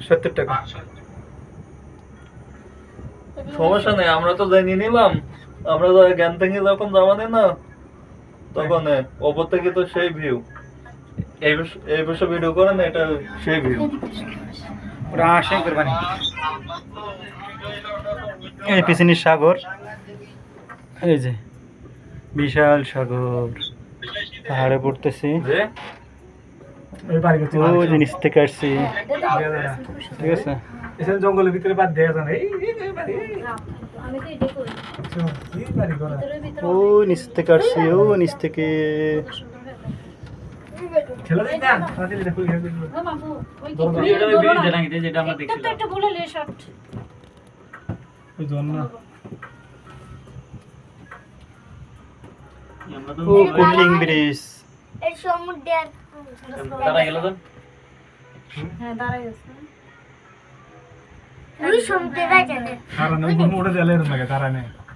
70 টাকা। সমস্যা নেই, আমরা তো জানিয়ে নিলাম। আমরা তো জ্ঞান থেকে যখন যাওয়া নেই না, তখন ওপর থেকে তো সেই ভিউ। এই বছর ভিডিও করে না, এটা সেই ভিউ। ওরা আসে করবানি। এই পিছনে সাগর, এই যে বিশাল সাগর পাহাড়ে পড়তেছি। ওই বাড়ি করতে ও জিনিস থেকে আসছি, ঠিক আছে। এখানে জঙ্গলের ভিতরে বাদ দেয়া যায় না। এই বাড়ি আমি তো এটাই করি এই বাড়ি করা ভিতরে ভিতরে ও নিচ থেকে আসছি, ও নিচ থেকে। ছেলে দেখ না তাতে দেখো এই ও বাবু ওই কি দৌড়ো, এটা ওই ভিডিওটা নাকি যেটা আমরা একটা দেখছিলাম। তো একটা বলে লে শর্ট ওই জন না আমরা তো ও কুকিং ব্রিজ। এই সমুদ্রের তারা গেল তো। হ্যাঁ দাঁড়াই আছে ওই সমুদ্রে যায় না কারণ ওই মোড়ে গেলে এরকম লাগে তারা নেই